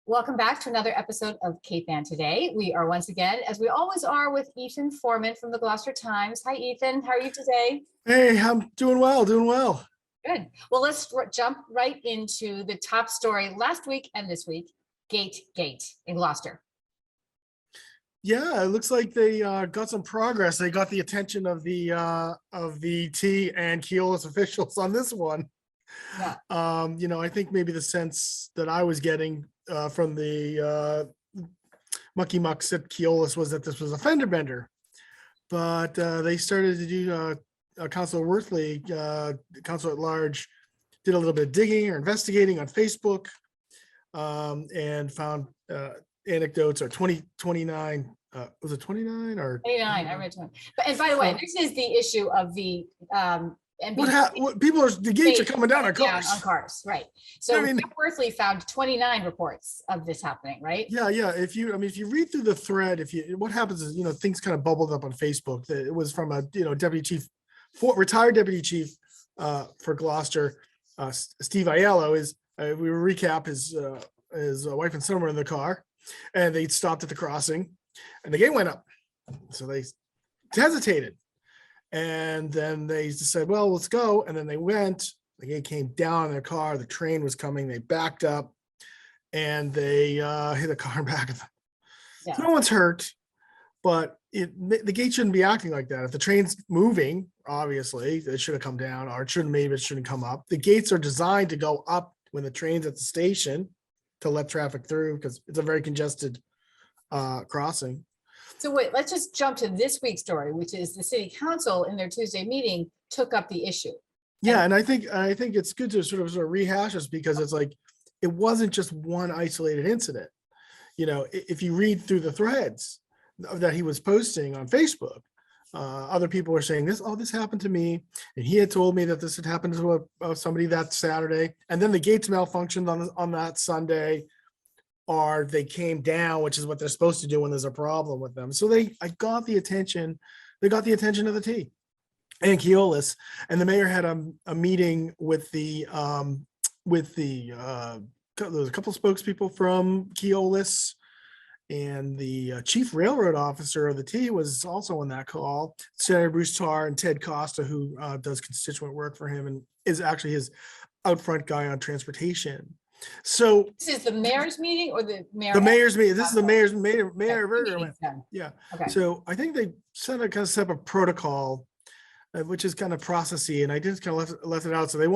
Welcome back to another episode of Cape Ann Today. We are once again, as we always are, with Ethan Forman from the Gloucester Times. Hi, Ethan. How are you today? Hey, I'm doing well, doing well. Good. Well, let's jump right into the top story last week and this week, Gate in Gloucester. Yeah, it looks like they got some progress. They got the attention of the T and Keolis officials on this one. Yeah. I think maybe the sense that I was getting from the mucky mucks at Keolis was that this was a fender bender, but they started to do Councilor Worthley, Council at Large, did a little bit of digging or investigating on Facebook and found anecdotes or 29 was it 29 or 29? I read 20. But and by the way, this is the issue of the MBTA. what people are, the gates are coming down on cars. Yeah, on cars, right. So Jeff Worthley found 29 reports of this happening, right? Yeah. If you read through the thread, what happens is, things kind of bubbled up on Facebook. That it was from a deputy chief, retired deputy chief for Gloucester, Steve Aiello. We recap his wife and son were in the car, and they stopped at the crossing, and the gate went up. So they hesitated. And then they just said, well, let's go. And then they went, the gate came down in their car. The train was coming. They backed up and they hit a car in back of them. Yeah. So no one's hurt, but the gate shouldn't be acting like that. If the train's moving, obviously it should have come down, or maybe it shouldn't come up. The gates are designed to go up when the train's at the station to let traffic through, because it's a very congested crossing. So wait, let's just jump to this week's story, which is the city council in their Tuesday meeting took up the issue. Yeah, and I think it's good to sort of rehash this, because it's like, it wasn't just one isolated incident. If you read through the threads that he was posting on Facebook, other people were saying this happened to me, and he had told me that this had happened to somebody that Saturday, and then the gates malfunctioned on that Sunday, or they came down, which is what they're supposed to do when there's a problem with them. So they got the attention of the T and Keolis, and the mayor had a meeting with there was a couple of spokespeople from Keolis, and the chief railroad officer of the T was also on that call, Senator Bruce Tarr, and Ted Costa, who does constituent work for him and is actually his out front guy on transportation. So this is the mayor's meeting, or the mayor? The mayor's meeting. This is the mayor. Okay. Yeah. Okay. So I think they set a kind of separate protocol, which is kind of processy, and I just kind of left it out. So they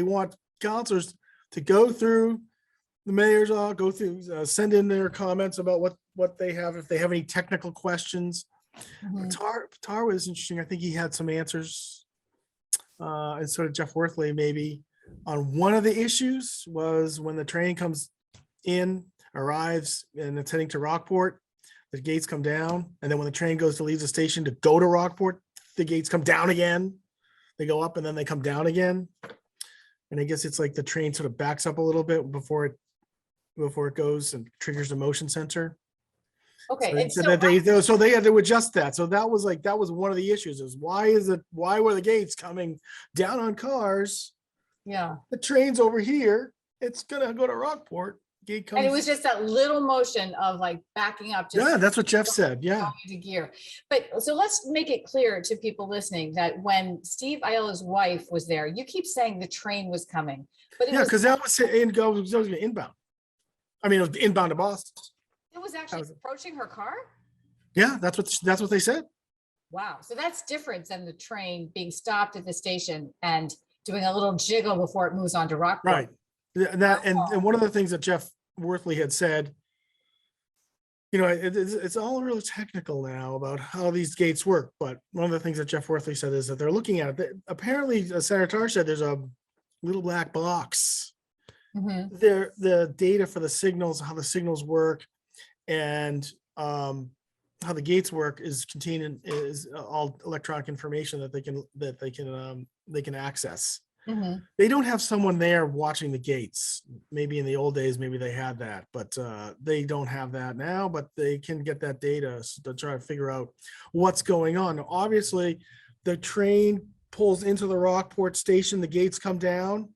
want councilors to go through the mayor's send in their comments about what they have, if they have any technical questions. Mm-hmm. Tar was interesting. I think he had some answers, and so did Jeff Worthley maybe. On one of the issues was when the train arrives, and it's heading to Rockport, the gates come down. And then when the train goes to leave the station to go to Rockport, the gates come down again. They go up and then they come down again. And I guess it's like the train sort of backs up a little bit before it goes and triggers the motion sensor. Okay. So they had to adjust that. So that was one of the issues, is why were the gates coming down on cars? Yeah, the train's over here. It's gonna go to Rockport. Gate comes. And it was just that little motion of like backing up. Yeah, that's what Jeff said. Yeah. Into gear. But so let's make it clear to people listening that when Steve Aiello's wife was there, you keep saying the train was coming, but because that was inbound. I mean, it was inbound to Boston. It was actually approaching her car. Yeah, that's what they said. Wow, so that's different than the train being stopped at the station and doing a little jiggle before it moves on to Rockport. Right. And one of the things that Jeff Worthley had said, it's all real technical now about how these gates work. But one of the things that Jeff Worthley said is that they're looking at it. Apparently, Senator Tarr said there's a little black box. Mm-hmm. The data for the signals, how the signals work, and how the gates work is all electronic information that they can access. Mm-hmm. They don't have someone there watching the gates. Maybe in the old days, maybe they had that, but they don't have that now. But they can get that data to try to figure out what's going on. Now, obviously, the train pulls into the Rockport station. The gates come down,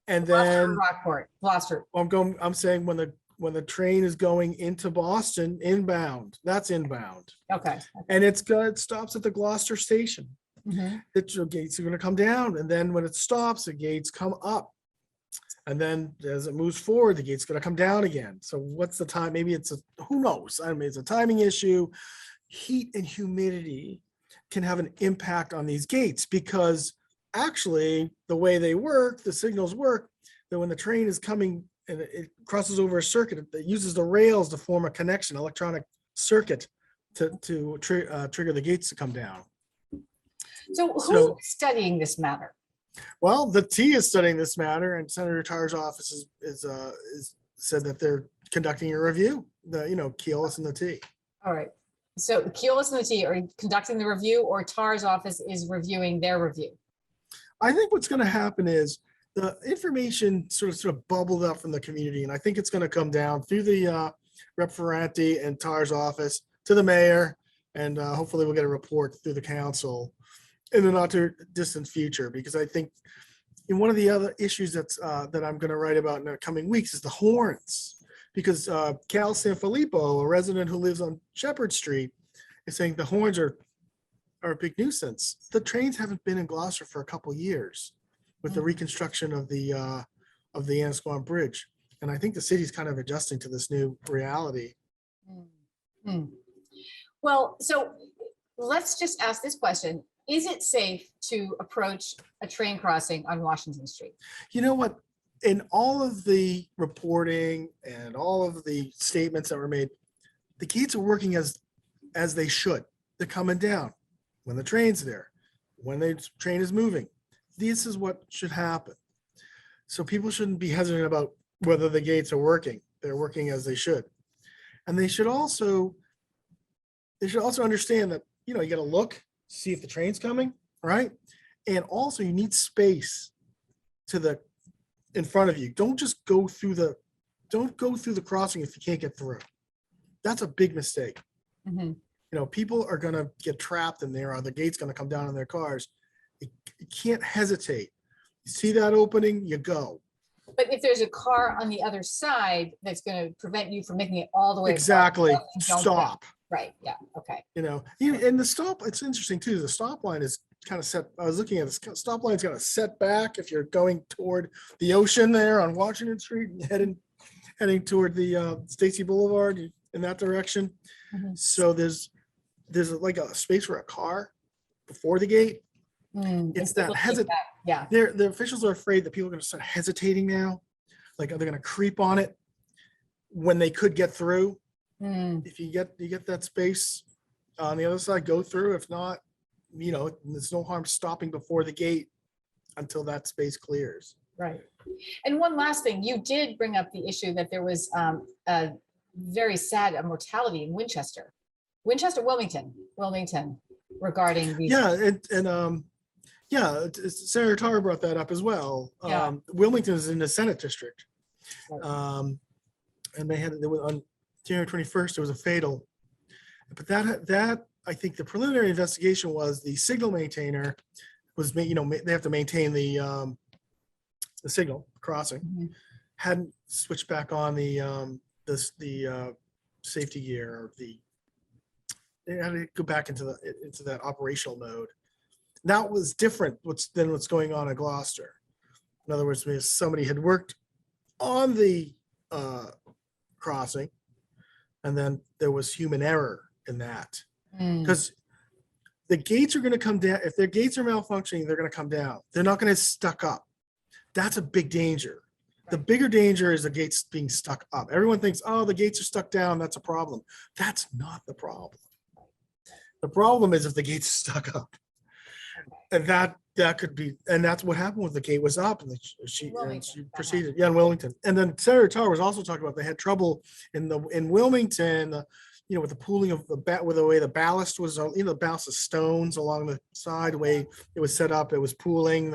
and then Rockport, Gloucester. I'm saying when when the train is going into Boston inbound. That's inbound. Okay. And it stops at the Gloucester station. Mhm. The gates are going to come down, and then when it stops, the gates come up. And then as it moves forward, the gate's going to come down again. So what's the time? Maybe who knows? I mean, it's a timing issue. Heat and humidity can have an impact on these gates, because actually the way they work, the signals work, that when the train is coming and it crosses over a circuit, it uses the rails to form a connection, electronic circuit to trigger the gates to come down. So who's So, studying this matter? well, the T is studying this matter, and Senator Tarr's office is said that they're conducting a review. Keolis and the T. All right. So Keolis and the T are conducting the review, or TAR's office is reviewing their review? I think what's going to happen is the information sort of bubbled up from the community, and I think it's going to come down through the Rep Ferranti and TAR's office to the mayor, and hopefully we'll get a report through the council in the not too distant future, because I think in one of the other issues that I'm going to write about in the coming weeks is the horns, because Cal Sanfilippo, a resident who lives on Shepherd Street, is saying the horns are a big nuisance. The trains haven't been in Gloucester for a couple years with the reconstruction of the Annisquam Bridge, and I think the city's kind of adjusting to this new reality. Well, so let's just ask this question. Is it safe to approach a train crossing on Washington Street? You know what? In all of the reporting and all of the statements that were made, the gates are working as they should. They're coming down when the train's there, when the train is moving. This is what should happen. So people shouldn't be hesitant about whether the gates are working. They're working as they should. And they should also understand that, you got to look, see if the train's coming, right? And also you need space in front of you. Don't go through the crossing if you can't get through. That's a big mistake. Mm-hmm. People are going to get trapped in there, or the gate's going to come down on their cars. You can't hesitate. You see that opening, you go. But if there's a car on the other side that's going to prevent you from making it all the way Exactly. across, Stop. Right. Yeah. Okay. And the stop, it's interesting too. The stop line is kind of set. I was looking at this stop line's got a set back if you're going toward the ocean there on Washington Street and heading toward the Stacy Boulevard in that direction. Mm-hmm. So there's like a space for a car before the gate. It's that yeah. The officials are afraid that people are going to start hesitating now. Like, are they going to creep on it when they could get through? If you get that space on the other side, go through. If not, there's no harm stopping before the gate until that space clears. Right. And one last thing, you did bring up the issue that there was a very sad mortality in Wilmington, regarding these. Yeah, Senator Tar brought that up as well. Yeah. Wilmington is in the Senate district, Right. and they were on January 21st. It was a fatal, but that I think the preliminary investigation was the signal maintainer was, they have to maintain the signal crossing, Mm-hmm. hadn't switched back on the safety gear, or they had to go back into that operational mode. That was different than what's going on at Gloucester. In other words, somebody had worked on the crossing, and then there was human error in that. Because the gates are going to come down. If their gates are malfunctioning, they're going to come down. They're not going to stuck up. That's a big danger. The bigger danger is the gates being stuck up. Everyone thinks, oh, the gates are stuck down, that's a problem. That's not the problem. The problem is if the gates are stuck up. And that could be, and that's what happened when the gate was up, and she proceeded. Yeah, in Wilmington. And then Senator Tar was also talking about they had trouble in Wilmington, with the pooling of with the way the ballast was, the ballast of stones along the side, the way it was set up, it was pooling.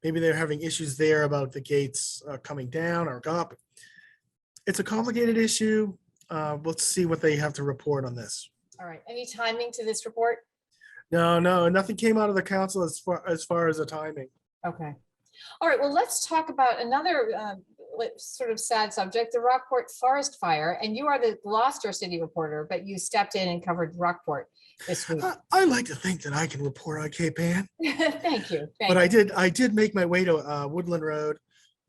Maybe they were having issues there about the gates coming down or up. It's a complicated issue. Let's see what they have to report on this. All right. Any timing to this report? No, nothing came out of the council as far as the timing. Okay. All right. Well, let's talk about another sort of sad subject, the Rockport forest fire, and you are the Gloucester city reporter, but you stepped in and covered Rockport this week. I like to think that I can report on Cape Ann, Thank you. but I did make my way to Woodland Road.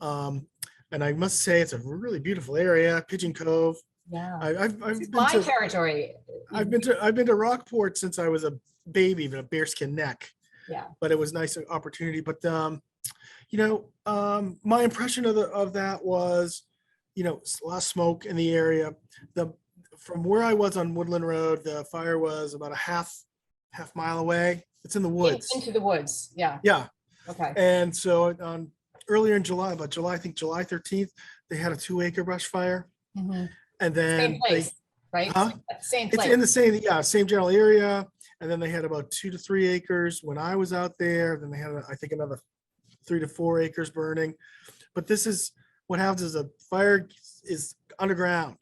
And I must say it's a really beautiful area, Pigeon Cove. Yeah. I've This is been my to territory. I've been to Rockport since I was a baby, even a bearskin neck. Yeah. But it was a nice opportunity. But my impression of that was, a lot of smoke in the area. From where I was on Woodland Road, the fire was about a half mile away. It's in the woods. Into the woods. Yeah. Yeah. Okay. And so earlier in July, I think July 13th, they had a 2-acre brush fire. Mhm. And then Same place, right? Huh? Same it's place. in the same general area. And then they had about 2 to 3 acres when I was out there. Then they had, I think, another 3 to 4 acres burning. But this is what happens is a fire is underground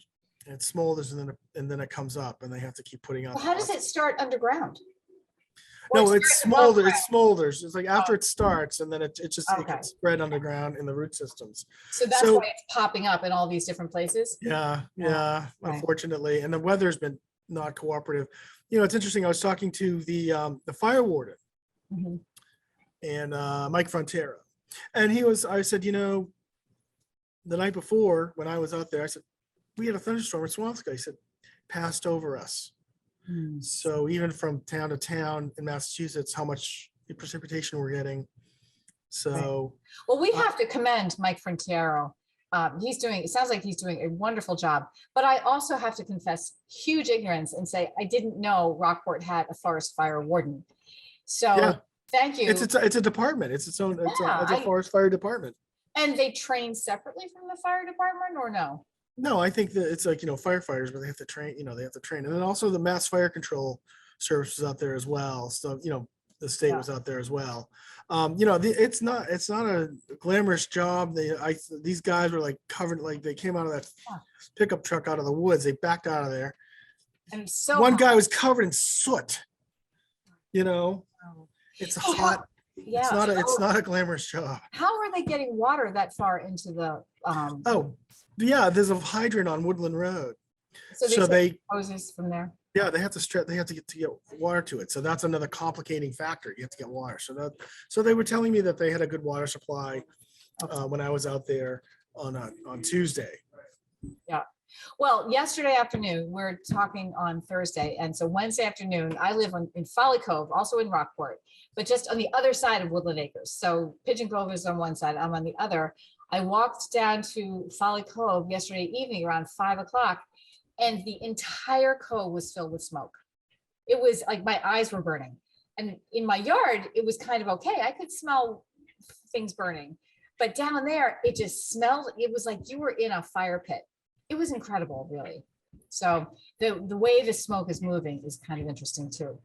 and it smolders and then it comes up and they have to keep putting out. Well, how does it start underground? Or No, it starts above ground? it smolders. It's like after it starts and then it Okay. gets spread underground in the root systems. So that's why it's popping up in all these different places. Yeah, okay. unfortunately. And the weather's been not cooperative. It's interesting. I was talking to the fire warden Mhm. and Mike Frontera. And I said, the night before when I was out there, I said, we had a thunderstorm in Swampscott. He said, passed over us. Mm. So even from town to town in Massachusetts, how much precipitation we're getting. So, Well, we have to commend Mike Frontero. It sounds like he's doing a wonderful job, but I also have to confess huge ignorance and say, I didn't know Rockport had a forest fire warden. So yeah, thank you. it's a department. It's a forest fire department. And they train separately from the fire department or no? No, I think that it's like, firefighters, but they have to train, And then also the Mass Fire Control Service is out there as well. So, the state was out there as well. It's not a glamorous job. These guys were like covered, like they came out of that pickup truck out of the woods. They backed out of there. And so one guy was covered in soot. It's hot. Yeah. It's not a glamorous job. How are they getting water that far into the Yeah, there's a hydrant on Woodland Road. so they hoses from there? Yeah, they have to get water to it. So that's another complicating factor. You have to get water. So they were telling me that they had a good water supply when I was out there on Tuesday. Yeah. Well, yesterday afternoon, we're talking on Thursday. And so Wednesday afternoon, I live in Folly Cove, also in Rockport, but just on the other side of Woodland Acres. So Pigeon Cove is on one side, I'm on the other. I walked down to Folly Cove yesterday evening around 5 o'clock, and the entire cove was filled with smoke. It was like my eyes were burning. And in my yard, it was kind of okay. I could smell things burning. But down there, it just smelled, it was like you were in a fire pit. It was incredible, really. So the way the smoke is moving is kind of interesting too.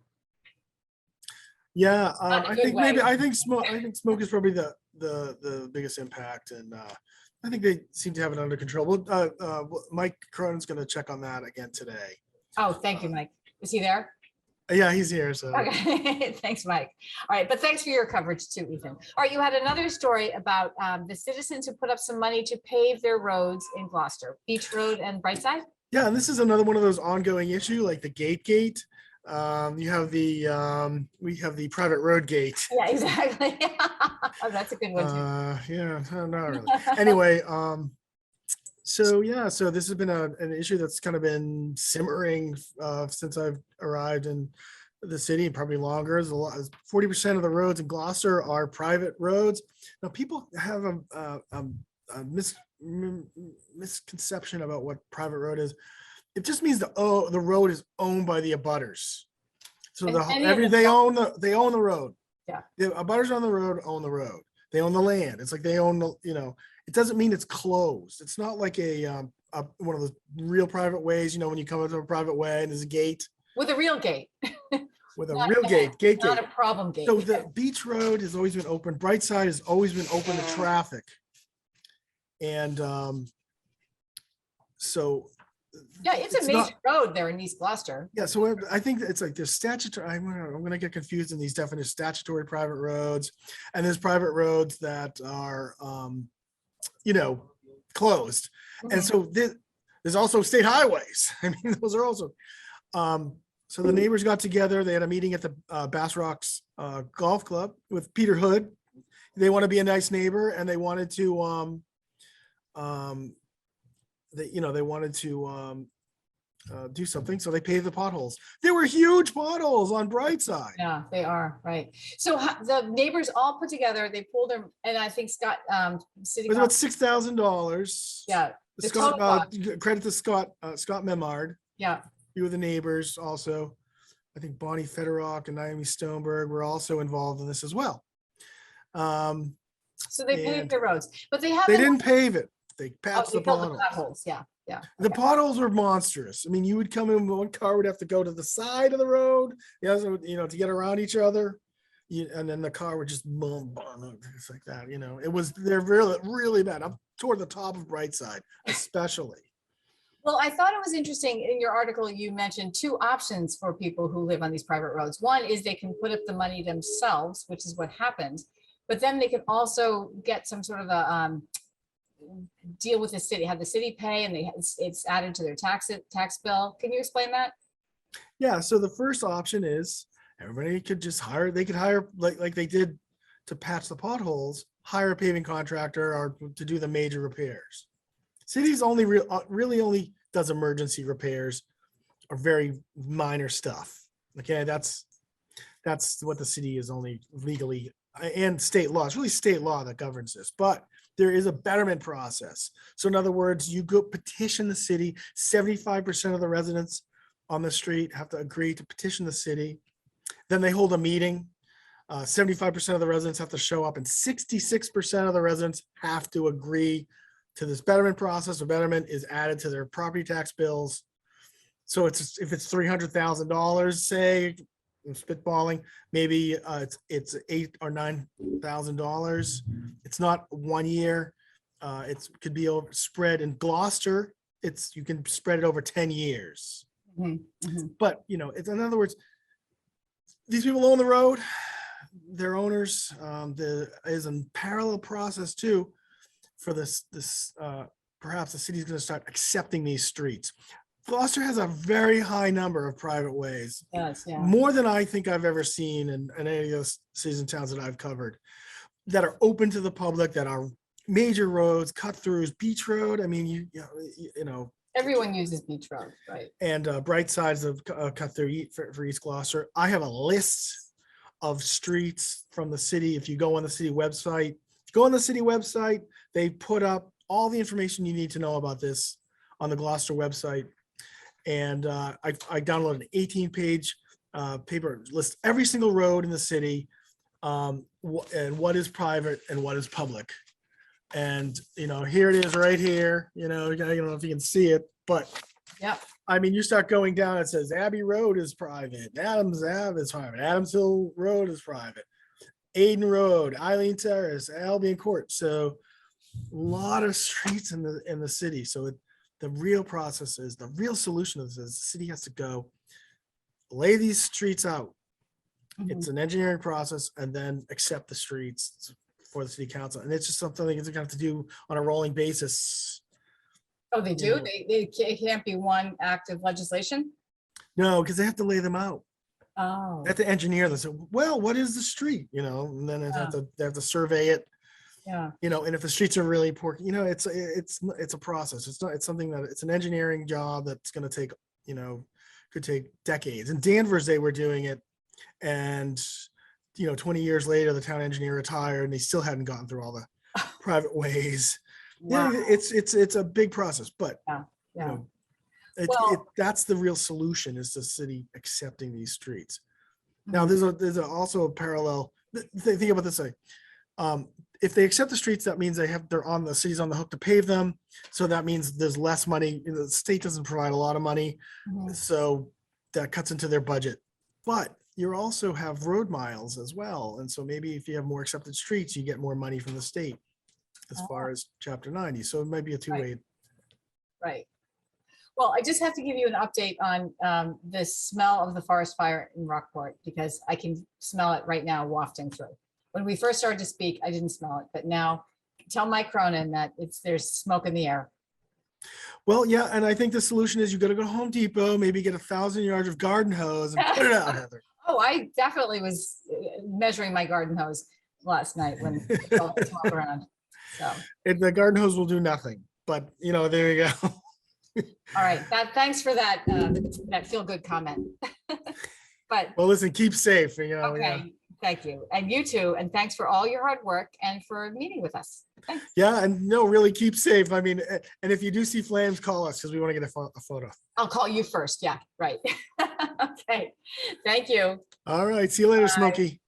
Yeah, Not in a good way. I think smoke is probably the biggest impact, and I think they seem to have it under control. Well, Mike Cronin's going to check on that again today. Oh, thank you, Mike. Is he there? Yeah, he's here. So Okay, thanks, Mike. All right, but thanks for your coverage too, Ethan. All right, you had another story about the citizens who put up some money to pave their roads in Gloucester, Beach Road and Brightside. yeah, and this is another one of those ongoing issue, like the gate. You have we have the private road gate. Yeah, exactly. Oh, that's a good one too. Yeah, not really. Anyway, so this has been an issue that's kind of been simmering since I've arrived in the city, and probably longer. There's 40% of the roads in Gloucester are private roads. Now, people have a misconception about what private road is. It just means the road is owned by the abutters. So they own the road. Yeah. The abutters on the road own the road. They own the land. It's like they own it doesn't mean it's closed. It's not like one of the real private ways, when you come into a private way and there's a gate. With a real gate. With a real gate. Not a problem gate. So the Beach Road has always been open. Brightside has always been open to traffic. And so yeah, it's a major road there in East Gloucester. Yeah, so I think it's like there's statutory. I'm gonna get confused in these definitions. Statutory private roads, and there's private roads that are, closed. And so there's also state highways. I mean, those are also, so the neighbors got together. They had a meeting at the Bass Rocks Golf Club with Peter Hood. They want to be a nice neighbor, and they wanted to, they wanted to do something. So they paved the potholes. There were huge potholes on Brightside. Yeah, they are, right. So the neighbors all put together, they pulled them, and I think Scott, city. It was about $6,000. Yeah. The Scott, total cost. credit to Scott Memard. Yeah. Few of the neighbors also. I think Bonnie Federock and Naomi Stoneberg were also involved in this as well. So they paved the roads, but they didn't pave it. They patched the potholes. Yeah, yeah. The potholes were monstrous. I mean, you would come in, one car would have to go to the side of the road, the other, to get around each other. And then the car would just boom, boom, it's like that. They're really, really bad. Up toward the top of Brightside, especially. Well, I thought it was interesting in your article, you mentioned two options for people who live on these private roads. One is they can put up the money themselves, which is what happened, but then they can also get some sort of a deal with the city, have the city pay, and it's added to their tax bill. Can you explain that? Yeah, so the first option is everybody could just hire, they could hire, like they did to patch the potholes, hire a paving contractor or to do the major repairs. Cities only really only does emergency repairs or very minor stuff. Okay, that's what the city is only legally, and state law. It's really state law that governs this, but there is a betterment process. So in other words, you go petition the city. 75% of the residents on the street have to agree to petition the city. Then they hold a meeting. 75% of the residents have to show up, and 66% of the residents have to agree to this betterment process. The betterment is added to their property tax bills. So if it's $300,000, say, I'm spitballing, maybe it's $8,000 or $9,000. It's not 1 year. It could be spread in Gloucester. You can spread it over 10 years. But it's, in other words, these people own the road. They're owners. There is a parallel process too for this. Perhaps the city's going to start accepting these streets. Gloucester has a very high number of private ways. Yes, yeah. More than I think I've ever seen in any of those cities and towns that I've covered, that are open to the public, that are major roads, cut throughs, Beach Road. I mean, you know. Everyone uses Beach Road, right? And bright sides of cut through for East Gloucester. I have a list of streets from the city. If you go on the city website, they put up all the information you need to know about this on the Gloucester website. And I downloaded an 18-page paper, list every single road in the city, and what is private and what is public. And here it is right here. I don't know if you can see it, but yeah, I mean, you start going down, it says Abbey Road is private, Adams Ave is private, Adams Hill Road is private, Aiden Road, Eileen Terrace, Albion Court. So a lot of streets in the city. So the real process is, the real solution of this is the city has to go lay these streets out. It's an engineering process, and then accept the streets for the city council. And it's just something they're going to have to do on a rolling basis. Oh, they do? It can't be one act of legislation? No, because they have to lay them out. Oh. They have to engineer this. Well, what is the street? And then they have to survey it. Yeah. And if the streets are really poor, it's a process. It's something that it's an engineering job that's going to take, could take decades. In Danvers, they were doing it, and 20 years later, the town engineer retired, and they still hadn't gotten through all the private ways. Wow. Yeah, it's a big process, but yeah. That's the real solution, is the city accepting these streets. Now, there's also a parallel. Think about it this way. If they accept the streets, that means the city's on the hook to pave them. So that means there's less money. The state doesn't provide a lot of money, so that cuts into their budget. But you also have road miles as well, and so maybe if you have more accepted streets, you get more money from the state as far as Chapter 90. So it might be a two-way. Right. Well, I just have to give you an update on the smell of the forest fire in Rockport, because I can smell it right now wafting through. When we first started to speak, I didn't smell it, but now tell Mike Cronin that there's smoke in the air. Well, yeah, and I think the solution is you got to go to Home Depot, maybe get 1,000 yards of garden hose and put it out, Heather. Oh, I definitely was measuring my garden hose last night when it fell around. So, The garden hose will do nothing, but there you go. all right, thanks for that feel good comment. But Well, listen, keep safe. okay, Yeah. thank you, and you too, and thanks for all your hard work and for meeting with us. Thanks. Yeah, and no, really keep safe. I mean, and if you do see flames, call us because we want to get a photo. I'll call you first. Yeah, right. Okay, thank you. All right, see you later, Bye. Smokey.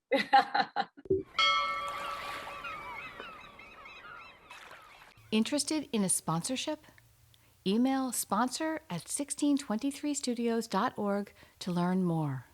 Interested in a sponsorship? Email sponsor@1623studios.org to learn more.